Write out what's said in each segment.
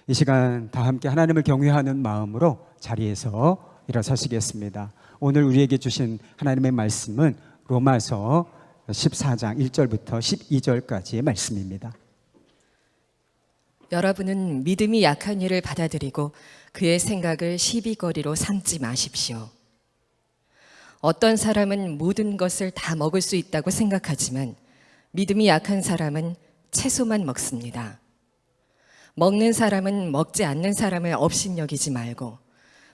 이 시간 다 함께 하나님을 경외하는 마음으로 자리에서 일어서시겠습니다. 오늘 우리에게 주신 하나님의 말씀은 로마서 14장 1절부터 12절까지의 말씀입니다. 여러분은 믿음이 약한 이를 받아들이고 그의 생각을 시비거리로 삼지 마십시오. 어떤 사람은 모든 것을 다 먹을 수 있다고 생각하지만 믿음이 약한 사람은 채소만 먹습니다. 먹는 사람은 먹지 않는 사람을 업신여기지 말고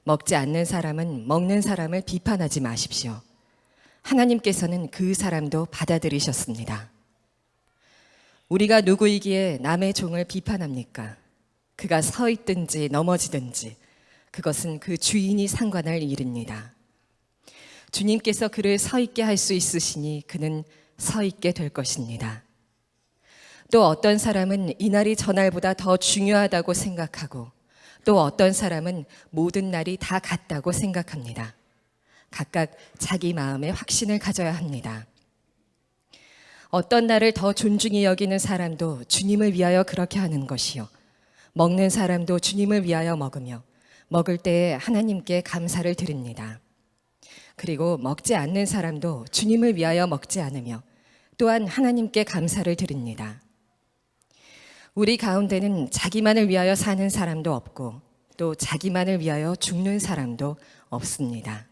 먹지 않는 사람은 먹는 사람을 비판하지 마십시오. 하나님께서는 그 사람도 받아들이셨습니다. 우리가 누구이기에 남의 종을 비판합니까? 그가 서 있든지 넘어지든지 그것은 그 주인이 상관할 일입니다. 주님께서 그를 서 있게 할 수 있으시니 그는 서 있게 될 것입니다. 또 어떤 사람은 이날이 저날보다 더 중요하다고 생각하고 또 어떤 사람은 모든 날이 다 같다고 생각합니다. 각각 자기 마음에 확신을 가져야 합니다. 어떤 날을 더 존중히 여기는 사람도 주님을 위하여 그렇게 하는 것이요. 먹는 사람도 주님을 위하여 먹으며 먹을 때에 하나님께 감사를 드립니다. 그리고 먹지 않는 사람도 주님을 위하여 먹지 않으며 또한 하나님께 감사를 드립니다. 우리 가운데는 자기만을 위하여 사는 사람도 없고 또 자기만을 위하여 죽는 사람도 없습니다.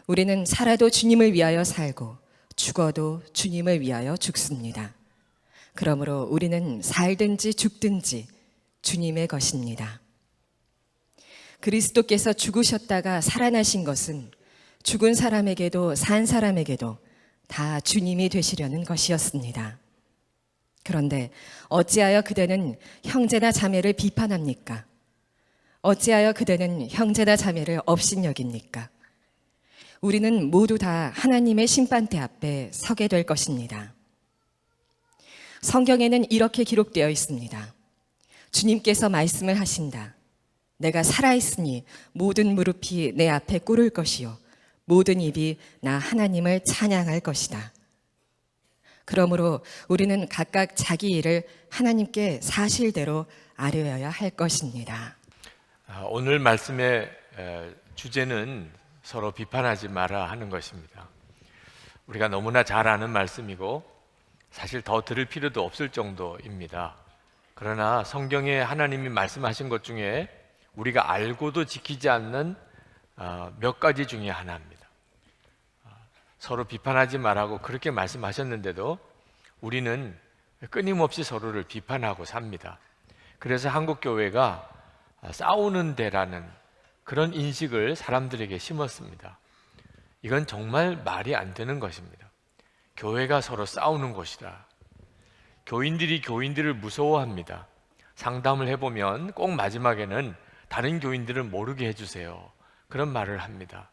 우리는 살아도 주님을 위하여 살고 죽어도 주님을 위하여 죽습니다. 그러므로 우리는 살든지 죽든지 주님의 것입니다. 그리스도께서 죽으셨다가 살아나신 것은 죽은 사람에게도 산 사람에게도 다 주님이 되시려는 것이었습니다. 그런데 어찌하여 그대는 형제나 자매를 비판합니까? 어찌하여 그대는 형제나 자매를 업신여깁니까? 우리는 모두 다 하나님의 심판대 앞에 서게 될 것입니다. 성경에는 이렇게 기록되어 있습니다. 주님께서 말씀을 하신다. 내가 살아있으니 모든 무릎이 내 앞에 꿇을 것이요 모든 입이 나 하나님을 찬양할 것이다. 그러므로 우리는 각각 자기 일을 하나님께 사실대로 아뢰어야 할 것입니다. 오늘 말씀의 주제는 서로 비판하지 마라 하는 것입니다. 우리가 너무나 잘 아는 말씀이고 사실 더 들을 필요도 없을 정도입니다. 그러나 성경에 하나님이 말씀하신 것 중에 우리가 알고도 지키지 않는 몇 가지 중에 하나입니다. 서로 비판하지 말라고 그렇게 말씀하셨는데도 우리는 끊임없이 서로를 비판하고 삽니다. 그래서 한국교회가 싸우는 데라는 그런 인식을 사람들에게 심었습니다. 이건 정말 말이 안 되는 것입니다. 교회가 서로 싸우는 곳이다. 교인들이 교인들을 무서워합니다. 상담을 해보면 꼭 마지막에는 다른 교인들은 모르게 해주세요. 그런 말을 합니다.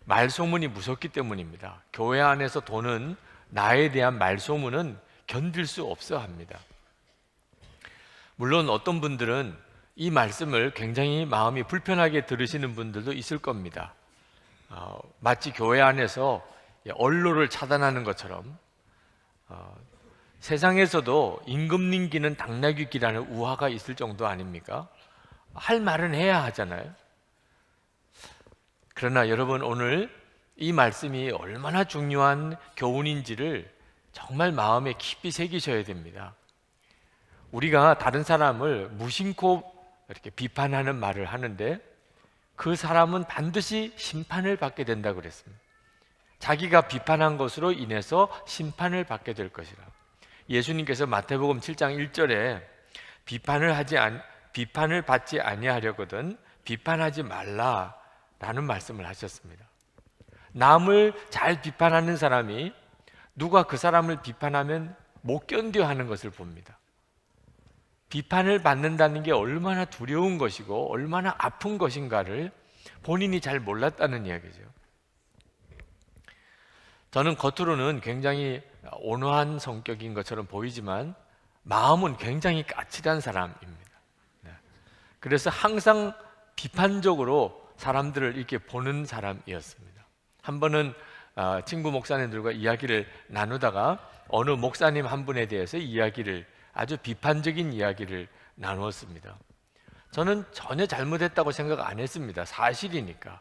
말소문이 무섭기 때문입니다. 교회 안에서 도는 나에 대한 말소문은 견딜 수 없어 합니다. 물론 어떤 분들은 이 말씀을 굉장히 마음이 불편하게 들으시는 분들도 있을 겁니다. 마치 교회 안에서 언로를 차단하는 것처럼 세상에서도 임금님기는 당나귀기라는 우화가 있을 정도 아닙니까? 할 말은 해야 하잖아요. 그러나 여러분, 오늘 이 말씀이 얼마나 중요한 교훈인지를 정말 마음에 깊이 새기셔야 됩니다. 우리가 다른 사람을 무심코 이렇게 비판하는 말을 하는데 그 사람은 반드시 심판을 받게 된다고 그랬습니다. 자기가 비판한 것으로 인해서 심판을 받게 될 것이라. 예수님께서 마태복음 7장 1절에 비판을 받지 아니하려거든 비판하지 말라 라는 말씀을 하셨습니다. 남을 잘 비판하는 사람이 누가 그 사람을 비판하면 못 견뎌 하는 것을 봅니다. 비판을 받는다는 게 얼마나 두려운 것이고 얼마나 아픈 것인가를 본인이 잘 몰랐다는 이야기죠. 저는 겉으로는 굉장히 온화한 성격인 것처럼 보이지만 마음은 굉장히 까칠한 사람입니다. 그래서 항상 비판적으로 사람들을 이렇게 보는 사람이었습니다. 한 번은 친구 목사님들과 이야기를 나누다가 어느 목사님 한 분에 대해서 아주 비판적인 이야기를 나누었습니다. 저는 전혀 잘못했다고 생각 안 했습니다. 사실이니까.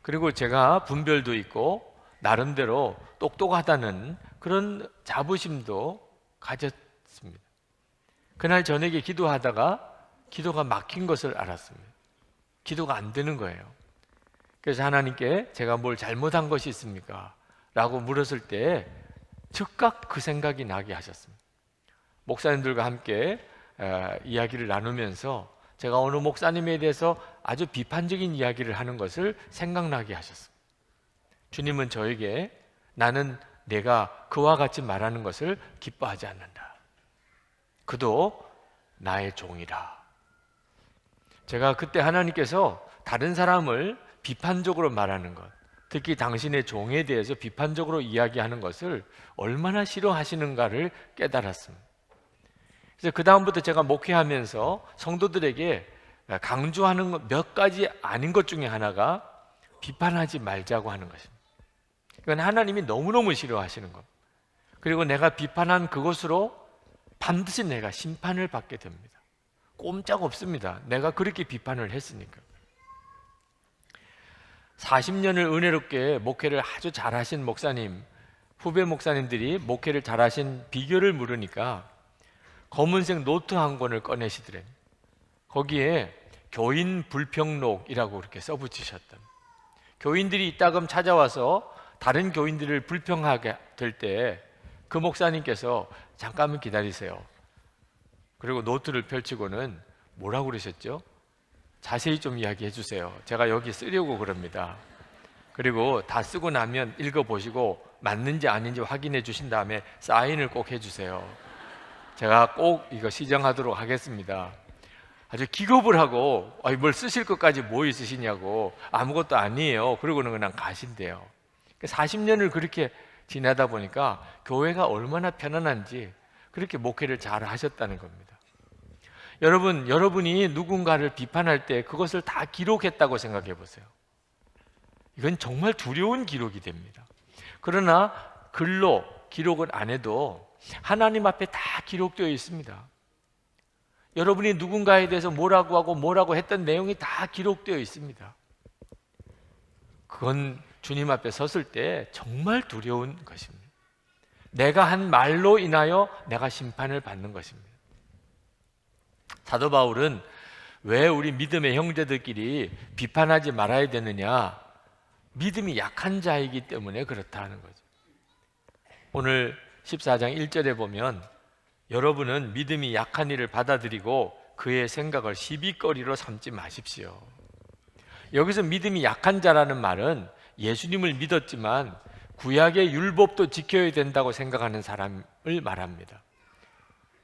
그리고 제가 분별도 있고 나름대로 똑똑하다는 그런 자부심도 가졌습니다. 그날 저녁에 기도하다가 기도가 막힌 것을 알았습니다. 기도가 안 되는 거예요. 그래서 하나님께 제가 뭘 잘못한 것이 있습니까? 라고 물었을 때 즉각 그 생각이 나게 하셨습니다. 목사님들과 함께 이야기를 나누면서 제가 어느 목사님에 대해서 아주 비판적인 이야기를 하는 것을 생각나게 하셨습니다. 주님은 저에게 나는 내가 그와 같이 말하는 것을 기뻐하지 않는다. 그도 나의 종이라. 제가 그때 하나님께서 다른 사람을 비판적으로 말하는 것, 특히 당신의 종에 대해서 비판적으로 이야기하는 것을 얼마나 싫어하시는가를 깨달았습니다. 그래서 그 다음부터 제가 목회하면서 성도들에게 강조하는 몇 가지 아닌 것 중에 하나가 비판하지 말자고 하는 것입니다. 이건 하나님이 너무너무 싫어하시는 것. 그리고 내가 비판한 그것으로 반드시 내가 심판을 받게 됩니다. 꼼짝 없습니다. 내가 그렇게 비판을 했으니까. 40년을 은혜롭게 목회를 아주 잘하신 목사님, 후배 목사님들이 목회를 잘하신 비결을 물으니까 검은색 노트 한 권을 꺼내시더래요. 거기에 교인 불평록이라고 그렇게 써붙이셨던, 교인들이 이따금 찾아와서 다른 교인들을 불평하게 될 때 그 목사님께서 잠깐만 기다리세요. 그리고 노트를 펼치고는 뭐라고 그러셨죠? 자세히 좀 이야기해 주세요. 제가 여기 쓰려고 그럽니다. 그리고 다 쓰고 나면 읽어보시고 맞는지 아닌지 확인해 주신 다음에 사인을 꼭 해주세요. 제가 꼭 이거 시정하도록 하겠습니다. 아주 기겁을 하고 뭘 쓰실 것까지 뭐 있으시냐고. 아무것도 아니에요. 그러고는 그냥 가신대요. 40년을 그렇게 지내다 보니까 교회가 얼마나 편안한지 그렇게 목회를 잘 하셨다는 겁니다. 여러분, 여러분이 누군가를 비판할 때 그것을 다 기록했다고 생각해 보세요. 이건 정말 두려운 기록이 됩니다. 그러나 글로 기록을 안 해도 하나님 앞에 다 기록되어 있습니다. 여러분이 누군가에 대해서 뭐라고 하고 뭐라고 했던 내용이 다 기록되어 있습니다. 그건 주님 앞에 섰을 때 정말 두려운 것입니다. 내가 한 말로 인하여 내가 심판을 받는 것입니다. 사도 바울은 왜 우리 믿음의 형제들끼리 비판하지 말아야 되느냐? 믿음이 약한 자이기 때문에 그렇다는 거죠. 오늘 14장 1절에 보면 여러분은 믿음이 약한 이를 받아들이고 그의 생각을 시비거리로 삼지 마십시오. 여기서 믿음이 약한 자라는 말은 예수님을 믿었지만 구약의 율법도 지켜야 된다고 생각하는 사람을 말합니다.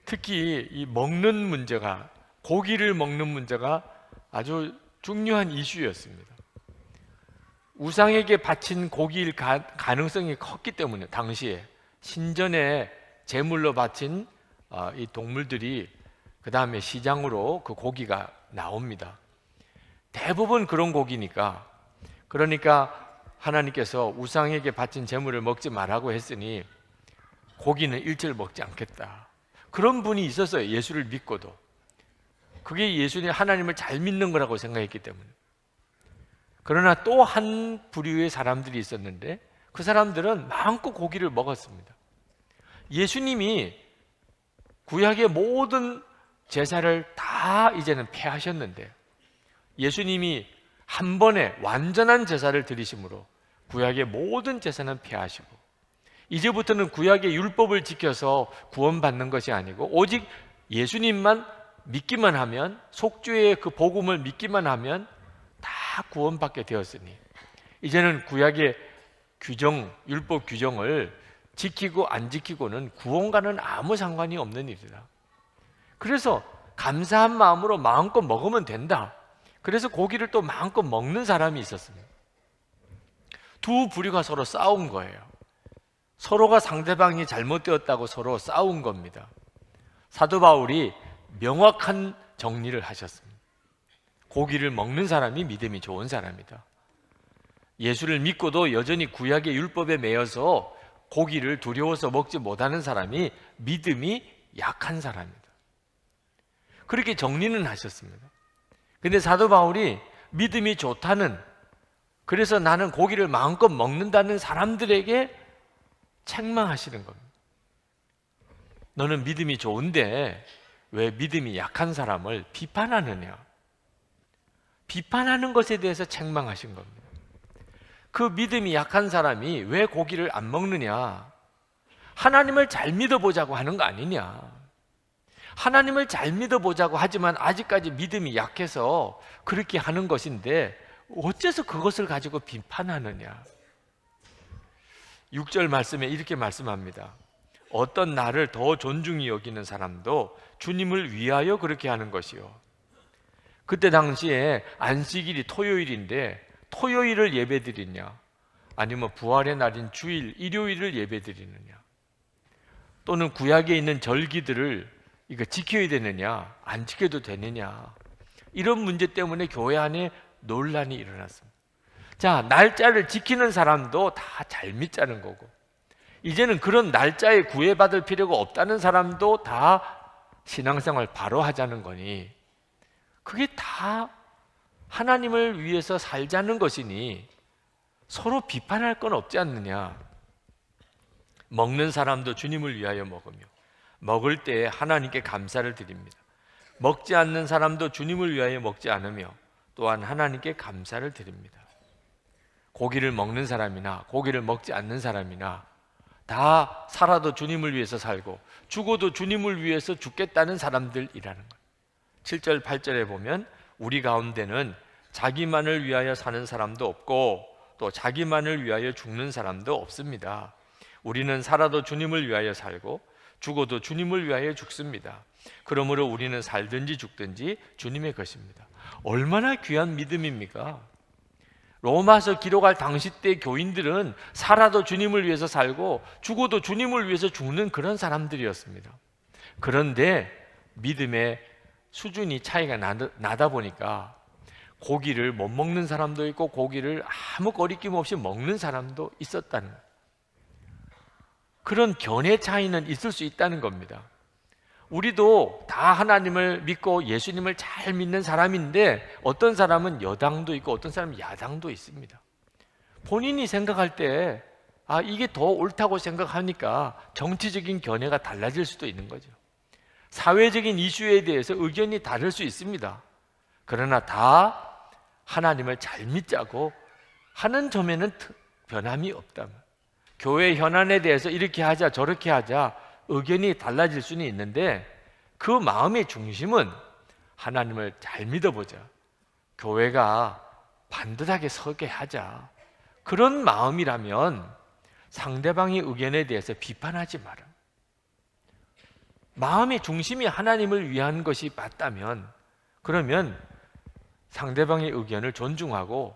특히 이 먹는 문제가, 고기를 먹는 문제가 아주 중요한 이슈였습니다. 우상에게 바친 고기일 가능성이 컸기 때문에 당시에 신전에 제물로 바친 이 동물들이 그 다음에 시장으로 그 고기가 나옵니다. 대부분 그런 고기니까, 그러니까 하나님께서 우상에게 바친 제물을 먹지 말라고 했으니 고기는 일절 먹지 않겠다. 그런 분이 있었어요. 예수를 믿고도. 그게 예수님 하나님을 잘 믿는 거라고 생각했기 때문에. 그러나 또 한 부류의 사람들이 있었는데 그 사람들은 마음껏 고기를 먹었습니다. 예수님이 구약의 모든 제사를 다 이제는 폐하셨는데 예수님이 한 번에 완전한 제사를 드리심으로 구약의 모든 제사는 폐하시고 이제부터는 구약의 율법을 지켜서 구원받는 것이 아니고 오직 예수님만 믿기만 하면, 속죄의 그 복음을 믿기만 하면 다 구원받게 되었으니 이제는 구약의 규정, 율법 규정을 지키고 안 지키고는 구원과는 아무 상관이 없는 일이다. 그래서 감사한 마음으로 마음껏 먹으면 된다. 그래서 고기를 또 마음껏 먹는 사람이 있었습니다. 두 부류가 서로 싸운 거예요. 서로가 상대방이 잘못되었다고 서로 싸운 겁니다. 사도 바울이 명확한 정리를 하셨습니다. 고기를 먹는 사람이 믿음이 좋은 사람이다. 예수를 믿고도 여전히 구약의 율법에 매여서 고기를 두려워서 먹지 못하는 사람이 믿음이 약한 사람이다. 그렇게 정리는 하셨습니다. 근데 사도 바울이 믿음이 좋다는, 그래서 나는 고기를 마음껏 먹는다는 사람들에게 책망하시는 겁니다. 너는 믿음이 좋은데 왜 믿음이 약한 사람을 비판하느냐? 비판하는 것에 대해서 책망하신 겁니다. 그 믿음이 약한 사람이 왜 고기를 안 먹느냐? 하나님을 잘 믿어보자고 하는 거 아니냐? 하나님을 잘 믿어보자고 하지만 아직까지 믿음이 약해서 그렇게 하는 것인데 어째서 그것을 가지고 비판하느냐? 6절 말씀에 이렇게 말씀합니다. 어떤 나를 더 존중히 여기는 사람도 주님을 위하여 그렇게 하는 것이요. 그때 당시에 안식일이 토요일인데 토요일을 예배드리냐, 아니면 부활의 날인 주일, 일요일을 예배드리느냐, 또는 구약에 있는 절기들을 이거 지켜야 되느냐, 안 지켜도 되느냐, 이런 문제 때문에 교회 안에 논란이 일어났습니다. 자, 날짜를 지키는 사람도 다 잘 믿자는 거고, 이제는 그런 날짜에 구애받을 필요가 없다는 사람도 다 신앙생활 바로 하자는 거니, 그게 다 하나님을 위해서 살자는 것이니 서로 비판할 건 없지 않느냐. 먹는 사람도 주님을 위하여 먹으며 먹을 때에 하나님께 감사를 드립니다. 먹지 않는 사람도 주님을 위하여 먹지 않으며 또한 하나님께 감사를 드립니다. 고기를 먹는 사람이나 고기를 먹지 않는 사람이나 다 살아도 주님을 위해서 살고 죽어도 주님을 위해서 죽겠다는 사람들이라는 거예요. 7절 8절에 보면 우리 가운데는 자기만을 위하여 사는 사람도 없고 또 자기만을 위하여 죽는 사람도 없습니다. 우리는 살아도 주님을 위하여 살고 죽어도 주님을 위하여 죽습니다. 그러므로 우리는 살든지 죽든지 주님의 것입니다. 얼마나 귀한 믿음입니까? 로마서 기록할 당시 때 교인들은 살아도 주님을 위해서 살고 죽어도 주님을 위해서 죽는 그런 사람들이었습니다. 그런데 믿음의 수준이 차이가 나다 보니까 고기를 못 먹는 사람도 있고 고기를 아무 거리낌 없이 먹는 사람도 있었다는 거예요. 그런 견해 차이는 있을 수 있다는 겁니다. 우리도 다 하나님을 믿고 예수님을 잘 믿는 사람인데 어떤 사람은 여당도 있고 어떤 사람은 야당도 있습니다. 본인이 생각할 때 이게 더 옳다고 생각하니까 정치적인 견해가 달라질 수도 있는 거죠. 사회적인 이슈에 대해서 의견이 다를 수 있습니다. 그러나 다 하나님을 잘 믿자고 하는 점에는 변함이 없다. 교회 현안에 대해서 이렇게 하자 저렇게 하자 의견이 달라질 수는 있는데 그 마음의 중심은 하나님을 잘 믿어보자, 교회가 반듯하게 서게 하자, 그런 마음이라면 상대방의 의견에 대해서 비판하지 마라. 마음의 중심이 하나님을 위한 것이 맞다면 그러면 상대방의 의견을 존중하고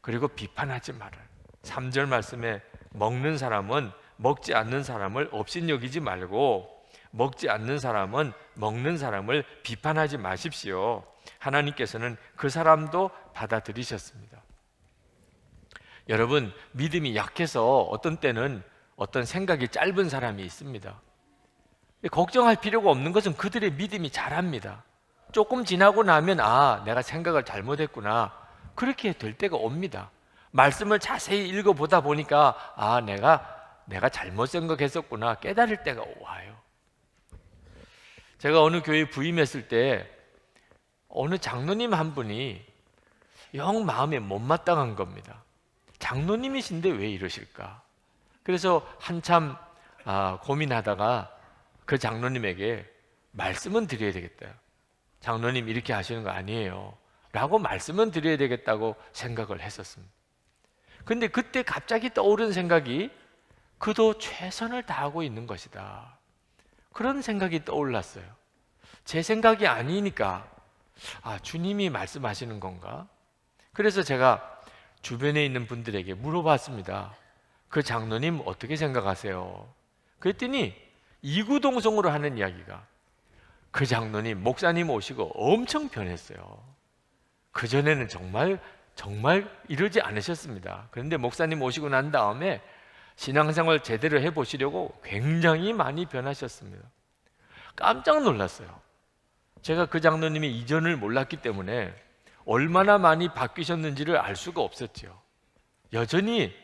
그리고 비판하지 마라. 3절 말씀에 먹는 사람은 먹지 않는 사람을 업신여기지 말고 먹지 않는 사람은 먹는 사람을 비판하지 마십시오. 하나님께서는 그 사람도 받아들이셨습니다. 여러분, 믿음이 약해서 어떤 때는 어떤 생각이 짧은 사람이 있습니다. 걱정할 필요가 없는 것은 그들의 믿음이 자랍니다. 조금 지나고 나면 내가 생각을 잘못했구나, 그렇게 될 때가 옵니다. 말씀을 자세히 읽어보다 보니까 내가 잘못 생각했었구나 깨달을 때가 와요. 제가 어느 교회에 부임했을 때 어느 장로님 한 분이 영 마음에 못마땅한 겁니다. 장로님이신데 왜 이러실까? 그래서 한참 고민하다가 그 장로님에게 말씀은 드려야 되겠다, 장로님 이렇게 하시는 거 아니에요 라고 말씀은 드려야 되겠다고 생각을 했었습니다. 근데 그때 갑자기 떠오른 생각이 그도 최선을 다하고 있는 것이다, 그런 생각이 떠올랐어요. 제 생각이 아니니까 주님이 말씀하시는 건가? 그래서 제가 주변에 있는 분들에게 물어봤습니다. 그 장로님 어떻게 생각하세요? 그랬더니 이구동성으로 하는 이야기가, 그 장로님 목사님 오시고 엄청 변했어요. 그전에는 정말 이러지 않으셨습니다. 그런데 목사님 오시고 난 다음에 신앙생활 제대로 해보시려고 굉장히 많이 변하셨습니다. 깜짝 놀랐어요. 제가 그 장로님의 이전을 몰랐기 때문에 얼마나 많이 바뀌셨는지를 알 수가 없었죠. 여전히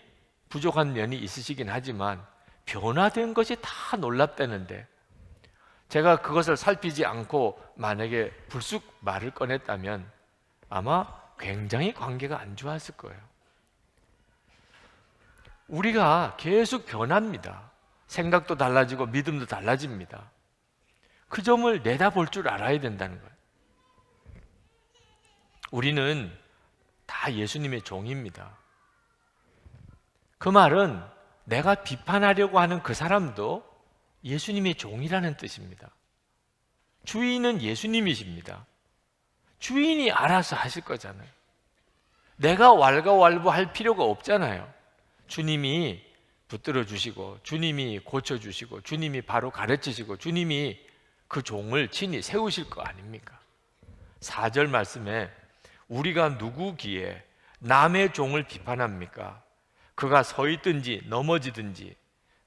부족한 면이 있으시긴 하지만 변화된 것이 다 놀랍다는데, 제가 그것을 살피지 않고 만약에 불쑥 말을 꺼냈다면 아마 굉장히 관계가 안 좋았을 거예요. 우리가 계속 변합니다. 생각도 달라지고 믿음도 달라집니다. 그 점을 내다볼 줄 알아야 된다는 거예요. 우리는 다 예수님의 종입니다. 그 말은 내가 비판하려고 하는 그 사람도 예수님의 종이라는 뜻입니다. 주인은 예수님이십니다. 주인이 알아서 하실 거잖아요. 내가 왈가왈부할 필요가 없잖아요. 주님이 붙들어 주시고, 주님이 고쳐 주시고, 주님이 바로 가르치시고, 주님이 그 종을 친히 세우실 거 아닙니까? 4절 말씀에 우리가 누구기에 남의 종을 비판합니까? 그가 서 있든지 넘어지든지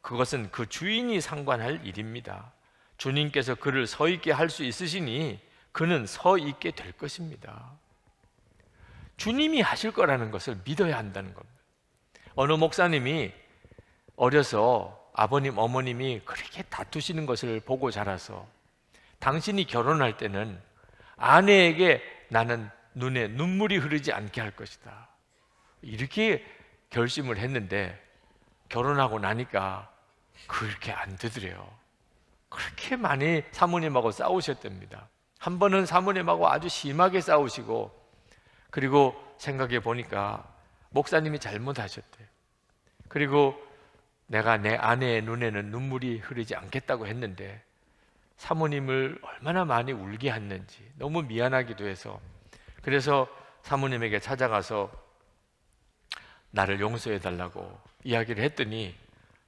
그것은 그 주인이 상관할 일입니다. 주님께서 그를 서 있게 할 수 있으시니 그는 서 있게 될 것입니다. 주님이 하실 거라는 것을 믿어야 한다는 겁니다. 어느 목사님이 어려서 아버님, 어머님이 그렇게 다투시는 것을 보고 자라서 당신이 결혼할 때는 아내에게 나는 눈에 눈물이 흐르지 않게 할 것이다, 이렇게 결심을 했는데 결혼하고 나니까 그렇게 안 되더래요. 그렇게 많이 사모님하고 싸우셨답니다. 한 번은 사모님하고 아주 심하게 싸우시고, 그리고 생각해 보니까 목사님이 잘못하셨대요. 그리고 내가 내 아내의 눈에는 눈물이 흐르지 않겠다고 했는데 사모님을 얼마나 많이 울게 했는지 너무 미안하기도 해서, 그래서 사모님에게 찾아가서 나를 용서해 달라고 이야기를 했더니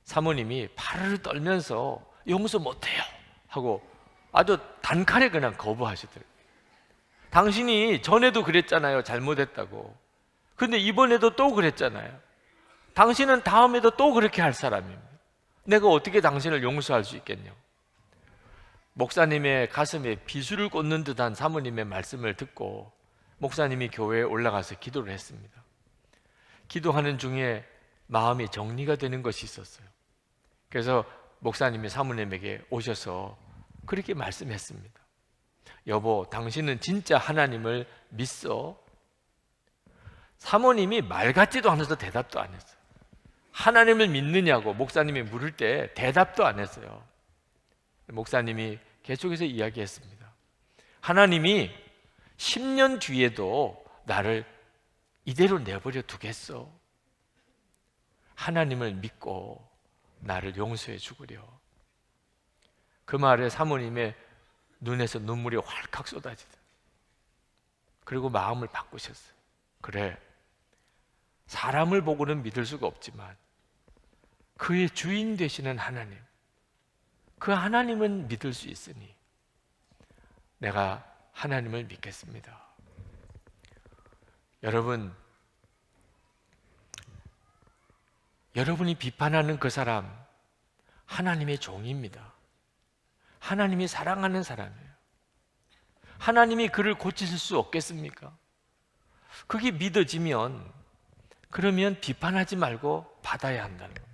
사모님이 파르르 떨면서 용서 못해요 하고 아주 단칼에 그냥 거부하시더래요. 당신이 전에도 그랬잖아요, 잘못했다고. 근데 이번에도 또 그랬잖아요. 당신은 다음에도 또 그렇게 할 사람입니다. 내가 어떻게 당신을 용서할 수 있겠냐. 목사님의 가슴에 비수를 꽂는 듯한 사모님의 말씀을 듣고 목사님이 교회에 올라가서 기도를 했습니다. 기도하는 중에 마음이 정리가 되는 것이 있었어요. 그래서 목사님이 사모님에게 오셔서 그렇게 말씀했습니다. 여보, 당신은 진짜 하나님을 믿어? 사모님이 말 같지도 않아서 대답도 안 했어요. 하나님을 믿느냐고 목사님이 물을 때 대답도 안 했어요. 목사님이 계속해서 이야기했습니다. 하나님이 10년 뒤에도 나를 이대로 내버려 두겠어? 하나님을 믿고 나를 용서해 주구려. 그 말에 사모님의 눈에서 눈물이 활칵 쏟아지더라고요. 그리고 마음을 바꾸셨어요. 그래, 사람을 보고는 믿을 수가 없지만 그의 주인 되시는 하나님, 그 하나님은 믿을 수 있으니 내가 하나님을 믿겠습니다. 여러분이 비판하는 그 사람 하나님의 종입니다. 하나님이 사랑하는 사람이에요. 하나님이 그를 고치실 수 없겠습니까? 그게 믿어지면 그러면 비판하지 말고 받아야 한다는 겁니다.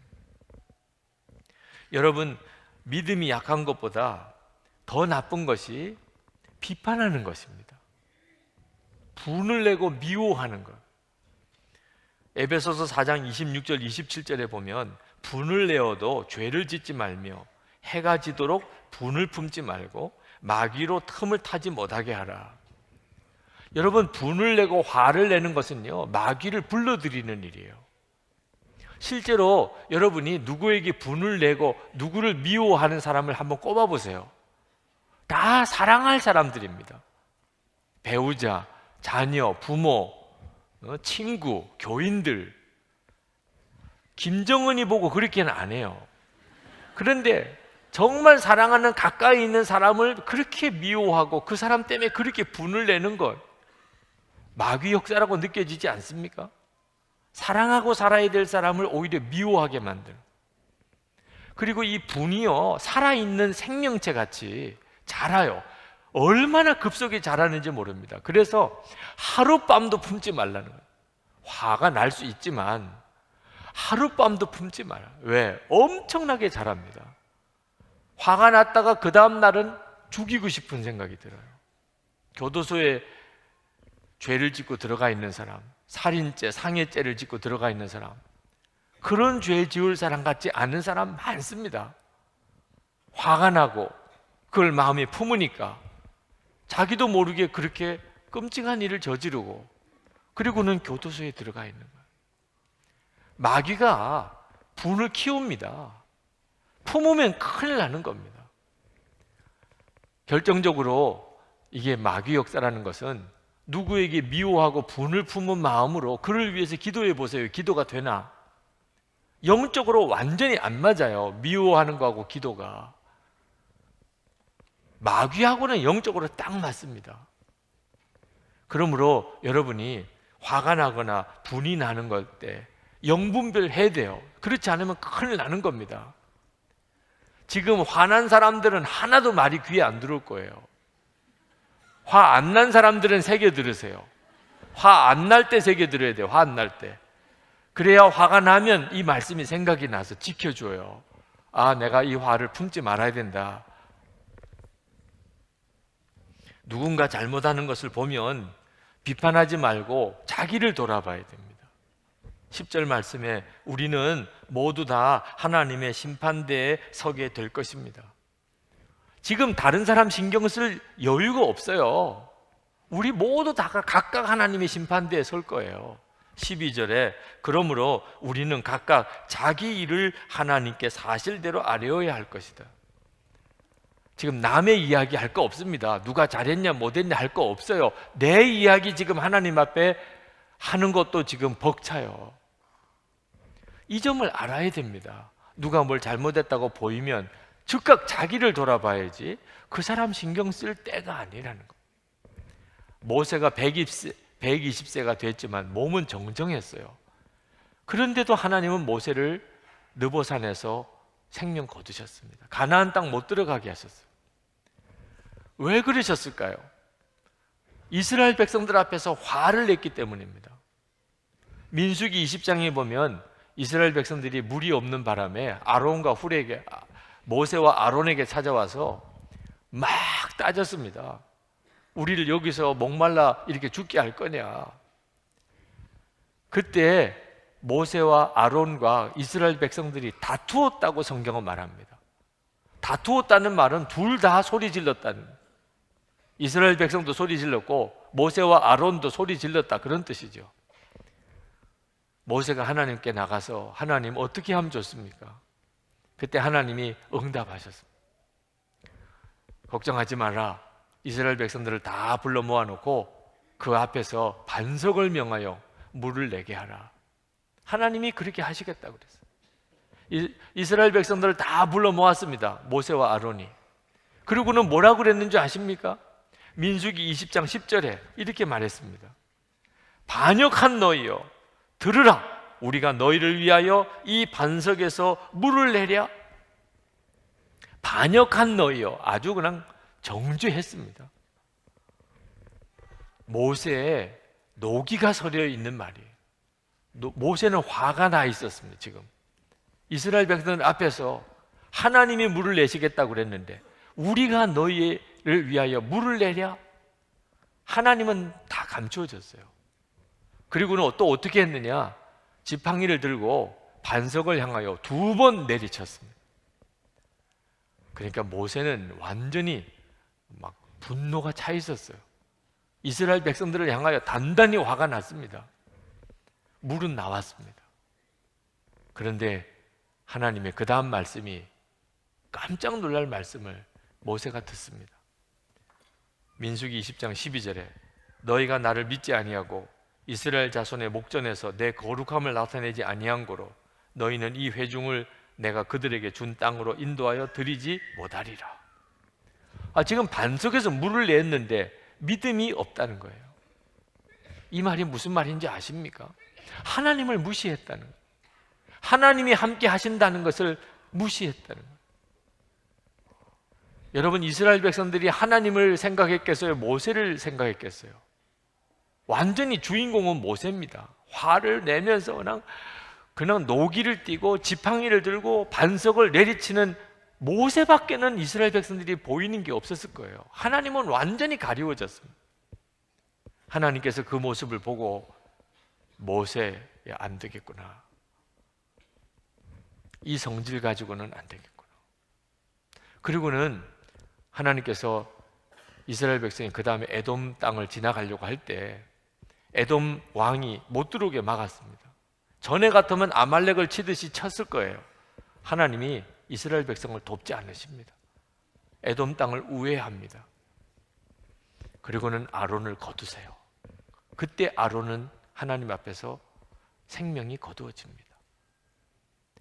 여러분, 믿음이 약한 것보다 더 나쁜 것이 비판하는 것입니다. 분을 내고 미워하는 것. 에베소서 4장 26절 27절에 보면 분을 내어도 죄를 짓지 말며 해가 지도록 분을 품지 말고 마귀로 틈을 타지 못하게 하라. 여러분, 분을 내고 화를 내는 것은요, 마귀를 불러들이는 일이에요. 실제로 여러분이 누구에게 분을 내고 누구를 미워하는 사람을 한번 꼽아보세요. 다 사랑할 사람들입니다. 배우자, 자녀, 부모, 친구, 교인들. 김정은이 보고 그렇게는 안 해요. 그런데 정말 사랑하는 가까이 있는 사람을 그렇게 미워하고 그 사람 때문에 그렇게 분을 내는 것, 마귀 역사라고 느껴지지 않습니까? 사랑하고 살아야 될 사람을 오히려 미워하게 만드는. 그리고 이 분이요, 살아있는 생명체 같이 자라요. 얼마나 급속히 자라는지 모릅니다. 그래서 하룻밤도 품지 말라는 거예요. 화가 날 수 있지만 하룻밤도 품지 마라. 왜? 엄청나게 자랍니다. 화가 났다가 그 다음 날은 죽이고 싶은 생각이 들어요. 교도소에 죄를 짓고 들어가 있는 사람, 살인죄, 상해죄를 짓고 들어가 있는 사람, 그런 죄 지을 사람 같지 않은 사람 많습니다. 화가 나고 그걸 마음에 품으니까 자기도 모르게 그렇게 끔찍한 일을 저지르고 그리고는 교도소에 들어가 있는 거예요. 마귀가 분을 키웁니다. 품으면 큰일 나는 겁니다. 결정적으로 이게 마귀 역사라는 것은 누구에게 미워하고 분을 품은 마음으로 그를 위해서 기도해 보세요. 기도가 되나? 영적으로 완전히 안 맞아요. 미워하는 거하고 기도가. 마귀하고는 영적으로 딱 맞습니다. 그러므로 여러분이 화가 나거나 분이 나는 걸 때 영분별 해야 돼요. 그렇지 않으면 큰일 나는 겁니다. 지금 화난 사람들은 하나도 말이 귀에 안 들어올 거예요. 화 안 난 사람들은 새겨 들으세요. 화 안 날 때 새겨 들어야 돼요. 화 안 날 때. 그래야 화가 나면 이 말씀이 생각이 나서 지켜줘요. 아, 내가 이 화를 품지 말아야 된다. 누군가 잘못하는 것을 보면 비판하지 말고 자기를 돌아봐야 됩니다. 10절 말씀에 우리는 모두 다 하나님의 심판대에 서게 될 것입니다. 지금 다른 사람 신경 쓸 여유가 없어요. 우리 모두 다 각각 하나님의 심판대에 설 거예요. 12절에 그러므로 우리는 각각 자기 일을 하나님께 사실대로 아뢰어야 할 것이다. 지금 남의 이야기 할 거 없습니다. 누가 잘했냐 못했냐 할 거 없어요. 내 이야기 지금 하나님 앞에 하는 것도 지금 벅차요. 이 점을 알아야 됩니다. 누가 뭘 잘못했다고 보이면 즉각 자기를 돌아봐야지 그 사람 신경 쓸 때가 아니라는 거. 모세가 120세가 됐지만 몸은 정정했어요. 그런데도 하나님은 모세를 느보산에서 생명 거두셨습니다. 가나안 땅 못 들어가게 하셨어요. 왜 그러셨을까요? 이스라엘 백성들 앞에서 화를 냈기 때문입니다. 민수기 20장에 보면 이스라엘 백성들이 물이 없는 바람에 아론과 훌에게, 모세와 아론에게 찾아와서 막 따졌습니다. 우리를 여기서 목말라 이렇게 죽게 할 거냐. 그때 모세와 아론과 이스라엘 백성들이 다투었다고 성경은 말합니다. 다투었다는 말은 둘 다 소리 질렀다는, 이스라엘 백성도 소리 질렀고 모세와 아론도 소리 질렀다, 그런 뜻이죠. 모세가 하나님께 나가서 하나님 어떻게 하면 좋습니까? 그때 하나님이 응답하셨습니다. 걱정하지 마라. 이스라엘 백성들을 다 불러 모아놓고 그 앞에서 반석을 명하여 물을 내게 하라. 하나님이 그렇게 하시겠다고 그랬어요. 이스라엘 백성들을 다 불러 모았습니다. 모세와 아론이. 그리고는 뭐라고 그랬는지 아십니까? 민수기 20장 10절에 이렇게 말했습니다. 반역한 너희여, 들으라. 우리가 너희를 위하여 이 반석에서 물을 내랴. 반역한 너희여, 아주 그냥 정죄했습니다. 모세의 노기가 서려 있는 말이에요. 모세는 화가 나 있었습니다. 지금 이스라엘 백성들 앞에서 하나님이 물을 내시겠다고 그랬는데 우리가 너희를 위하여 물을 내랴? 하나님은 다 감추어졌어요. 그리고는 또 어떻게 했느냐? 지팡이를 들고 반석을 향하여 2번 내리쳤습니다. 그러니까 모세는 완전히 막 분노가 차 있었어요. 이스라엘 백성들을 향하여 단단히 화가 났습니다. 물은 나왔습니다. 그런데 하나님의 그 다음 말씀이 깜짝 놀랄 말씀을 모세가 듣습니다. 민수기 20장 12절에 너희가 나를 믿지 아니하고 이스라엘 자손의 목전에서 내 거룩함을 나타내지 아니한 고로 너희는 이 회중을 내가 그들에게 준 땅으로 인도하여 드리지 못하리라. 지금 반석에서 물을 냈는데 믿음이 없다는 거예요. 이 말이 무슨 말인지 아십니까? 하나님을 무시했다는 거예요. 하나님이 함께 하신다는 것을 무시했다는 거예요. 여러분, 이스라엘 백성들이 하나님을 생각했겠어요? 모세를 생각했겠어요? 완전히 주인공은 모세입니다. 화를 내면서 그냥 노기를 띠고 지팡이를 들고 반석을 내리치는 모세밖에는 이스라엘 백성들이 보이는 게 없었을 거예요. 하나님은 완전히 가리워졌습니다. 하나님께서 그 모습을 보고 모세, 안 되겠구나. 이 성질 가지고는 안 되겠구나. 그리고는 하나님께서 이스라엘 백성이 그 다음에 에돔 땅을 지나가려고 할 때 에돔 왕이 못 들어오게 막았습니다. 전에 같으면 아말렉을 치듯이 쳤을 거예요. 하나님이 이스라엘 백성을 돕지 않으십니다. 에돔 땅을 우회합니다. 그리고는 아론을 거두세요. 그때 아론은 하나님 앞에서 생명이 거두어집니다.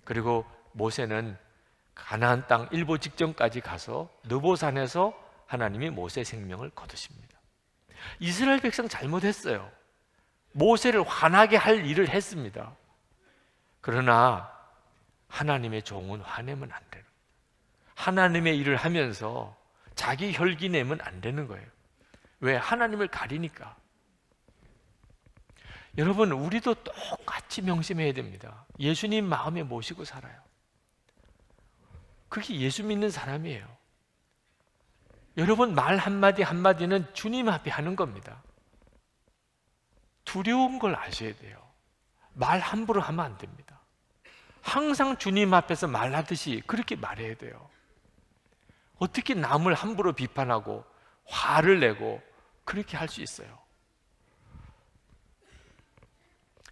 그리고 모세는 가나안 땅 일보 직전까지 가서 느보산에서 하나님이 모세 생명을 거두십니다. 이스라엘 백성 잘못했어요. 모세를 화나게 할 일을 했습니다. 그러나 하나님의 종은 화내면 안 돼요. 하나님의 일을 하면서 자기 혈기 내면 안 되는 거예요. 왜? 하나님을 가리니까. 여러분, 우리도 똑같이 명심해야 됩니다. 예수님 마음에 모시고 살아요. 그게 예수 믿는 사람이에요. 여러분, 말 한마디 한마디는 주님 앞에 하는 겁니다. 두려운 걸 아셔야 돼요. 말 함부로 하면 안 됩니다. 항상 주님 앞에서 말하듯이 그렇게 말해야 돼요. 어떻게 남을 함부로 비판하고 화를 내고 그렇게 할 수 있어요?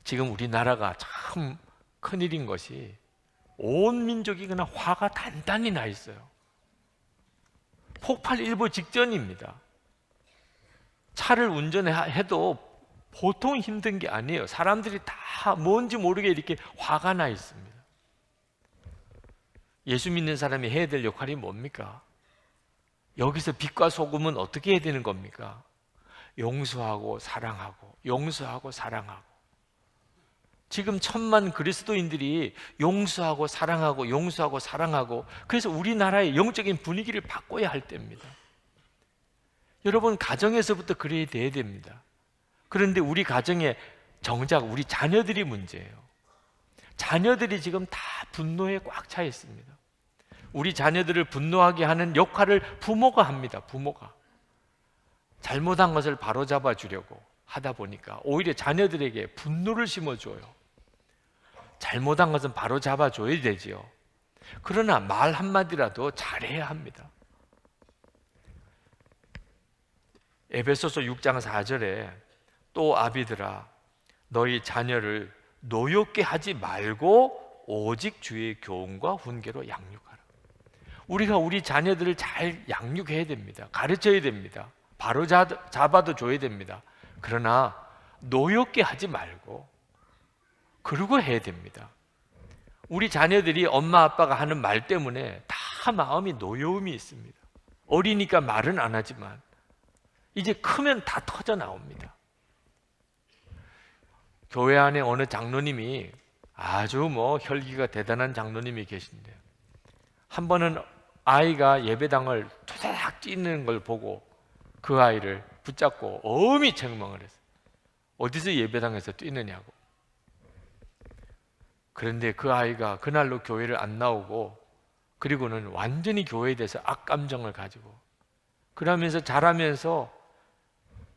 지금 우리나라가 참 큰일인 것이 온 민족이 그냥 화가 단단히 나 있어요. 폭발 일보 직전입니다. 차를 운전해도 보통 힘든 게 아니에요. 사람들이 다 뭔지 모르게 이렇게 화가 나 있습니다. 예수 믿는 사람이 해야 될 역할이 뭡니까? 여기서 빛과 소금은 어떻게 해야 되는 겁니까? 용서하고 사랑하고, 용서하고 사랑하고. 지금 1000만 그리스도인들이 용서하고 사랑하고 용서하고 사랑하고, 그래서 우리나라의 영적인 분위기를 바꿔야 할 때입니다. 여러분, 가정에서부터 그래야 돼야 됩니다. 그런데 우리 가정에 정작 우리 자녀들이 문제예요. 자녀들이 지금 다 분노에 꽉 차 있습니다. 우리 자녀들을 분노하게 하는 역할을 부모가 합니다. 부모가 잘못한 것을 바로잡아 주려고 하다 보니까 오히려 자녀들에게 분노를 심어줘요. 잘못한 것은 바로잡아 줘야 되지요. 그러나 말 한마디라도 잘해야 합니다. 에베소서 6장 4절에 또 아비들아 너희 자녀를 노엽게 하지 말고 오직 주의 교훈과 훈계로 양육하라. 우리가 우리 자녀들을 잘 양육해야 됩니다. 가르쳐야 됩니다. 바로 잡아도 줘야 됩니다. 그러나 노엽게 하지 말고 그러고 해야 됩니다. 우리 자녀들이 엄마 아빠가 하는 말 때문에 다 마음이 노여움이 있습니다. 어리니까 말은 안 하지만 이제 크면 다 터져 나옵니다. 교회 안에 어느 장로님이 아주 혈기가 대단한 장로님이 계신데, 한 번은 아이가 예배당을 투다닥 뛰는 걸 보고 그 아이를 붙잡고 엄히 책망을 했어요. 어디서 예배당에서 뛰느냐고. 그런데 그 아이가 그날로 교회를 안 나오고, 그리고는 완전히 교회에 대해서 악감정을 가지고, 그러면서 자라면서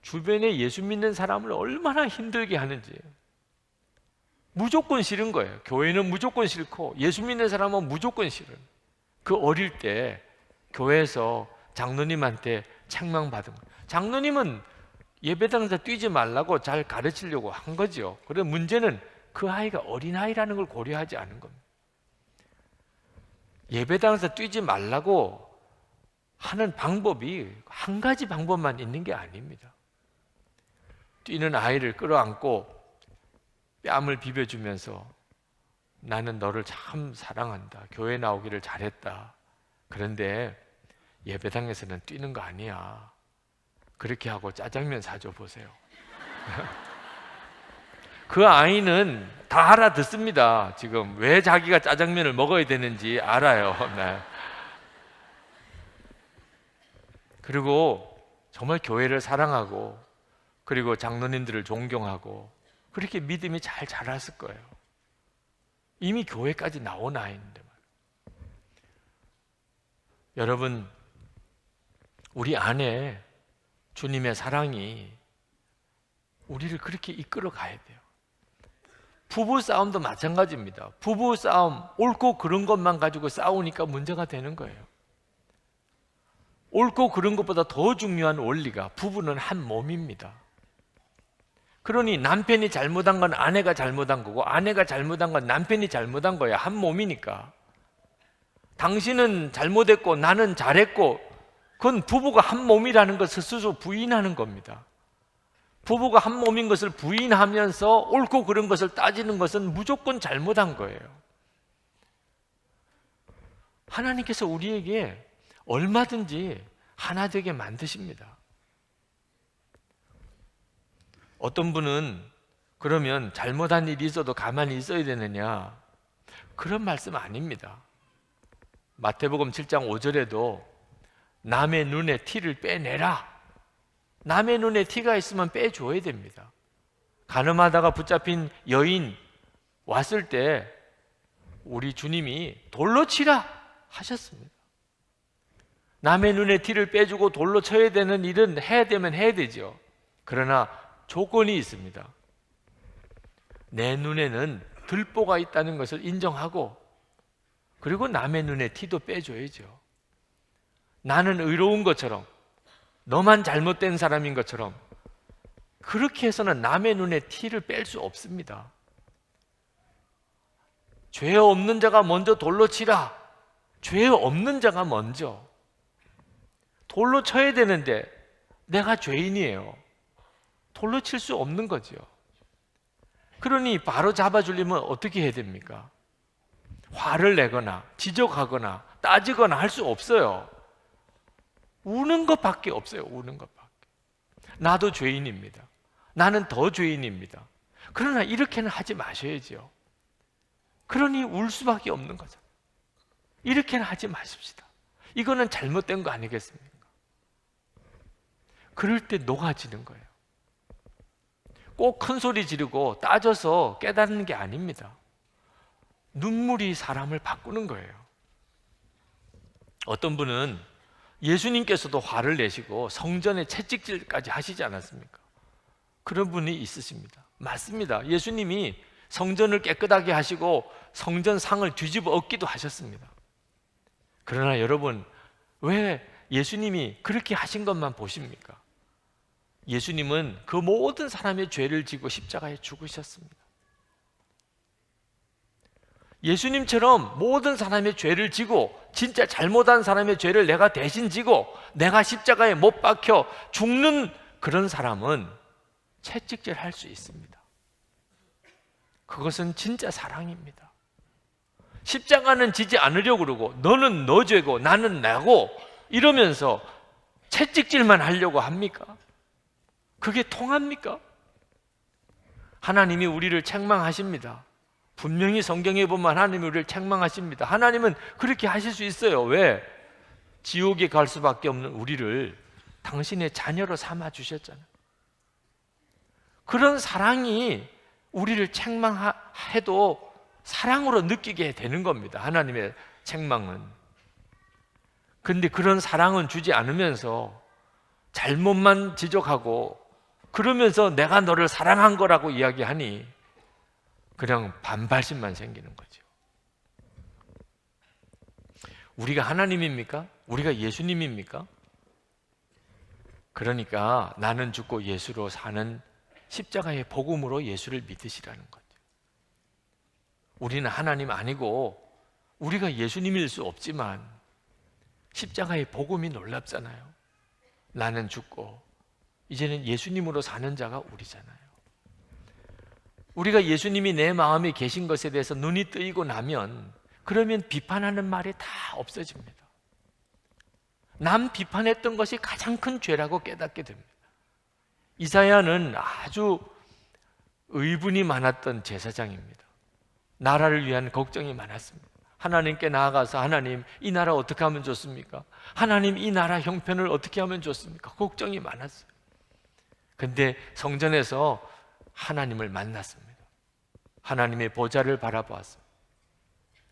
주변에 예수 믿는 사람을 얼마나 힘들게 하는지 무조건 싫은 거예요. 교회는 무조건 싫고 예수 믿는 사람은 무조건 싫은. 그 어릴 때 교회에서 장로님한테 책망받은 거예요. 장로님은 예배당에서 뛰지 말라고 잘 가르치려고 한 거죠. 그런데 문제는 그 아이가 어린아이라는 걸 고려하지 않은 겁니다. 예배당에서 뛰지 말라고 하는 방법이 한 가지 방법만 있는 게 아닙니다. 뛰는 아이를 끌어안고 뺨을 비벼주면서 나는 너를 참 사랑한다. 교회 나오기를 잘했다. 그런데 예배당에서는 뛰는 거 아니야. 그렇게 하고 짜장면 사줘 보세요. 그 아이는 다 알아듣습니다. 지금 왜 자기가 짜장면을 먹어야 되는지 알아요. 네. 그리고 정말 교회를 사랑하고 그리고 장로님들을 존경하고 그렇게 믿음이 잘 자랐을 거예요. 이미 교회까지 나온 아이인데 말이에요. 여러분, 우리 안에 주님의 사랑이 우리를 그렇게 이끌어 가야 돼요. 부부 싸움도 마찬가지입니다. 부부 싸움, 옳고 그른 것만 가지고 싸우니까 문제가 되는 거예요. 옳고 그른 것보다 더 중요한 원리가 부부는 한 몸입니다. 그러니 남편이 잘못한 건 아내가 잘못한 거고 아내가 잘못한 건 남편이 잘못한 거야. 한 몸이니까. 당신은 잘못했고 나는 잘했고 그건 부부가 한 몸이라는 것을 스스로 부인하는 겁니다. 부부가 한 몸인 것을 부인하면서 옳고 그른 것을 따지는 것은 무조건 잘못한 거예요. 하나님께서 우리에게 얼마든지 하나 되게 만드십니다. 어떤 분은 그러면 잘못한 일이 있어도 가만히 있어야 되느냐? 그런 말씀 아닙니다. 마태복음 7장 5절에도 남의 눈에 티를 빼내라. 남의 눈에 티가 있으면 빼줘야 됩니다. 가늠하다가 붙잡힌 여인 왔을 때 우리 주님이 돌로 치라 하셨습니다. 남의 눈에 티를 빼주고 돌로 쳐야 되는 일은 해야 되면 해야 되죠. 그러나 조건이 있습니다. 내 눈에는 들보가 있다는 것을 인정하고 그리고 남의 눈에 티도 빼줘야죠. 나는 의로운 것처럼 너만 잘못된 사람인 것처럼 그렇게 해서는 남의 눈에 티를 뺄 수 없습니다. 죄 없는 자가 먼저 돌로 치라. 죄 없는 자가 먼저. 돌로 쳐야 되는데 내가 죄인이에요. 돌로 칠 수 없는 거죠. 그러니 바로 잡아주려면 어떻게 해야 됩니까? 화를 내거나 지적하거나 따지거나 할 수 없어요. 우는 것밖에 없어요. 우는 것밖에. 나도 죄인입니다. 나는 더 죄인입니다. 그러나 이렇게는 하지 마셔야죠. 그러니 울 수밖에 없는 거죠. 이렇게는 하지 마십시다. 이거는 잘못된 거 아니겠습니까? 그럴 때 녹아지는 거예요. 꼭 큰 소리 지르고 따져서 깨닫는 게 아닙니다. 눈물이 사람을 바꾸는 거예요. 어떤 분은 예수님께서도 화를 내시고 성전에 채찍질까지 하시지 않았습니까? 그런 분이 있으십니다. 맞습니다. 예수님이 성전을 깨끗하게 하시고 성전 상을 뒤집어 엎기도 하셨습니다. 그러나 여러분, 왜 예수님이 그렇게 하신 것만 보십니까? 예수님은 그 모든 사람의 죄를 지고 십자가에 죽으셨습니다. 예수님처럼 모든 사람의 죄를 지고 진짜 잘못한 사람의 죄를 내가 대신 지고 내가 십자가에 못 박혀 죽는 그런 사람은 채찍질 할 수 있습니다. 그것은 진짜 사랑입니다. 십자가는 지지 않으려고 그러고 너는 너 죄고 나는 나고 이러면서 채찍질만 하려고 합니까? 그게 통합니까? 하나님이 우리를 책망하십니다. 분명히 성경에 보면 하나님이 우리를 책망하십니다. 하나님은 그렇게 하실 수 있어요. 왜? 지옥에 갈 수밖에 없는 우리를 당신의 자녀로 삼아 주셨잖아요. 그런 사랑이 우리를 책망해도 사랑으로 느끼게 되는 겁니다. 하나님의 책망은. 그런데 그런 사랑은 주지 않으면서 잘못만 지적하고 그러면서 내가 너를 사랑한 거라고 이야기하니 그냥 반발심만 생기는 거죠. 우리가 하나님입니까? 우리가 예수님입니까? 그러니까 나는 죽고 예수로 사는 십자가의 복음으로 예수를 믿으시라는 거죠. 우리는 하나님 아니고 우리가 예수님일 수 없지만 십자가의 복음이 놀랍잖아요. 나는 죽고 이제는 예수님으로 사는 자가 우리잖아요. 우리가 예수님이 내 마음에 계신 것에 대해서 눈이 뜨이고 나면 그러면 비판하는 말이 다 없어집니다. 남 비판했던 것이 가장 큰 죄라고 깨닫게 됩니다. 이사야는 아주 의분이 많았던 제사장입니다. 나라를 위한 걱정이 많았습니다. 하나님께 나아가서 하나님, 이 나라 어떻게 하면 좋습니까? 하나님, 이 나라 형편을 어떻게 하면 좋습니까? 걱정이 많았어요. 근데 성전에서 하나님을 만났습니다. 하나님의 보좌를 바라보았습니다.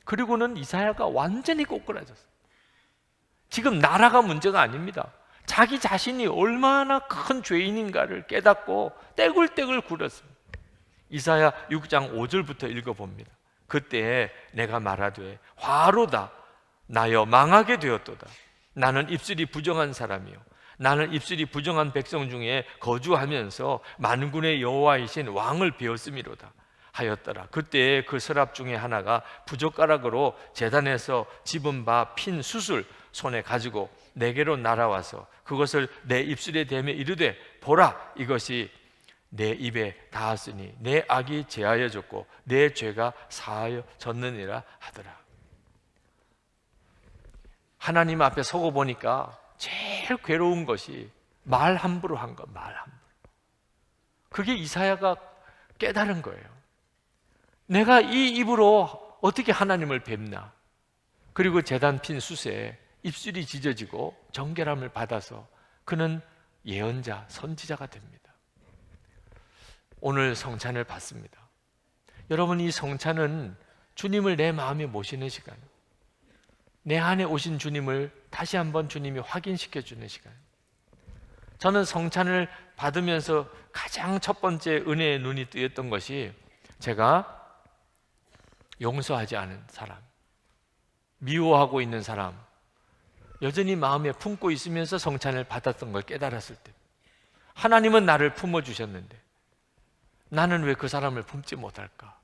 그리고는 이사야가 완전히 꼬꾸라졌어요. 지금 나라가 문제가 아닙니다. 자기 자신이 얼마나 큰 죄인인가를 깨닫고 떼굴떼굴 굴었습니다. 이사야 6장 5절부터 읽어봅니다. 그때 내가 말하되 화로다 나여 망하게 되었도다. 나는 입술이 부정한 사람이요 나는 입술이 부정한 백성 중에 거주하면서 만군의 여호와이신 왕을 배웠음이로다 하였더라. 그때 그 서랍 중에 하나가 부젓가락으로 제단에서 집은 바 핀 숯을 손에 가지고 내게로 날아와서 그것을 내 입술에 대며 이르되 보라, 이것이 내 입에 닿았으니 내 악이 제하여졌고 내 죄가 사하여졌느니라 하더라. 하나님 앞에 서고 보니까 제일 괴로운 것이 말 함부로 한 것, 말 함부로. 그게 이사야가 깨달은 거예요. 내가 이 입으로 어떻게 하나님을 뵙나? 그리고 제단 핀 숯에 입술이 찢어지고 정결함을 받아서 그는 예언자, 선지자가 됩니다. 오늘 성찬을 받습니다. 여러분, 이 성찬은 주님을 내 마음에 모시는 시간, 내 안에 오신 주님을 다시 한번 주님이 확인시켜 주는 시간. 저는 성찬을 받으면서 가장 첫 번째 은혜의 눈이 뜨였던 것이 제가 용서하지 않은 사람, 미워하고 있는 사람, 여전히 마음에 품고 있으면서 성찬을 받았던 걸 깨달았을 때, 하나님은 나를 품어주셨는데 나는 왜 그 사람을 품지 못할까?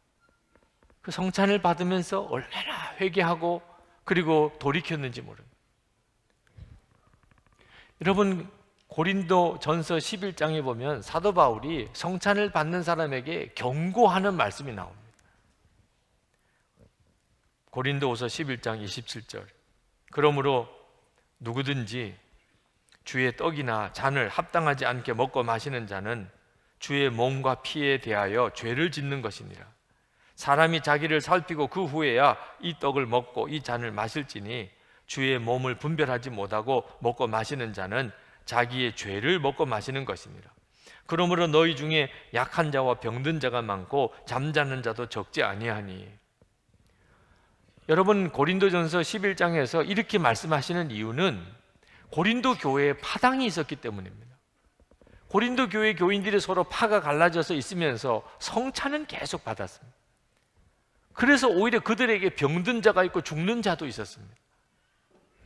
그 성찬을 받으면서 얼마나 회개하고 그리고 돌이켰는지 모릅니다. 여러분, 고린도 전서 11장에 보면 사도 바울이 성찬을 받는 사람에게 경고하는 말씀이 나옵니다. 고린도후서 11장 27절, 그러므로 누구든지 주의 떡이나 잔을 합당하지 않게 먹고 마시는 자는 주의 몸과 피에 대하여 죄를 짓는 것이니라. 사람이 자기를 살피고 그 후에야 이 떡을 먹고 이 잔을 마실지니 주의 몸을 분별하지 못하고 먹고 마시는 자는 자기의 죄를 먹고 마시는 것이니라. 그러므로 너희 중에 약한 자와 병든 자가 많고 잠자는 자도 적지 아니하니. 여러분, 고린도전서 11장에서 이렇게 말씀하시는 이유는 고린도 교회에 파당이 있었기 때문입니다. 고린도 교회 교인들이 서로 파가 갈라져서 있으면서 성찬은 계속 받았습니다. 그래서 오히려 그들에게 병든 자가 있고 죽는 자도 있었습니다.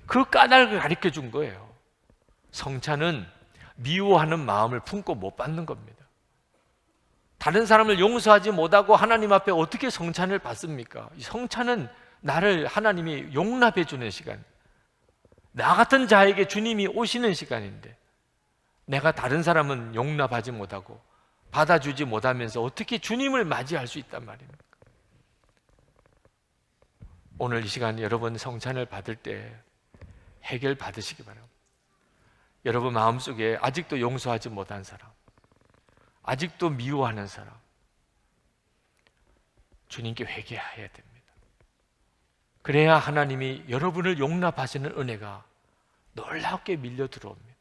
그 까닭을 가르쳐 준 거예요. 성찬은 미워하는 마음을 품고 못 받는 겁니다. 다른 사람을 용서하지 못하고 하나님 앞에 어떻게 성찬을 받습니까? 이 성찬은 나를 하나님이 용납해 주는 시간, 나 같은 자에게 주님이 오시는 시간인데 내가 다른 사람은 용납하지 못하고 받아주지 못하면서 어떻게 주님을 맞이할 수 있단 말입니까? 오늘 이 시간 여러분 성찬을 받을 때 해결 받으시기 바랍니다. 여러분 마음속에 아직도 용서하지 못한 사람, 아직도 미워하는 사람, 주님께 회개해야 됩니다. 그래야 하나님이 여러분을 용납하시는 은혜가 놀랍게 밀려 들어옵니다.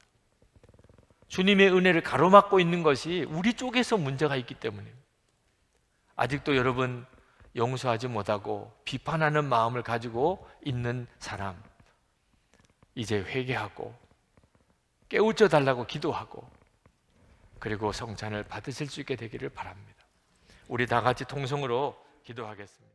주님의 은혜를 가로막고 있는 것이 우리 쪽에서 문제가 있기 때문입니다. 아직도 여러분 용서하지 못하고 비판하는 마음을 가지고 있는 사람, 이제 회개하고 깨우쳐 달라고 기도하고 그리고 성찬을 받으실 수 있게 되기를 바랍니다. 우리 다 같이 통성으로 기도하겠습니다.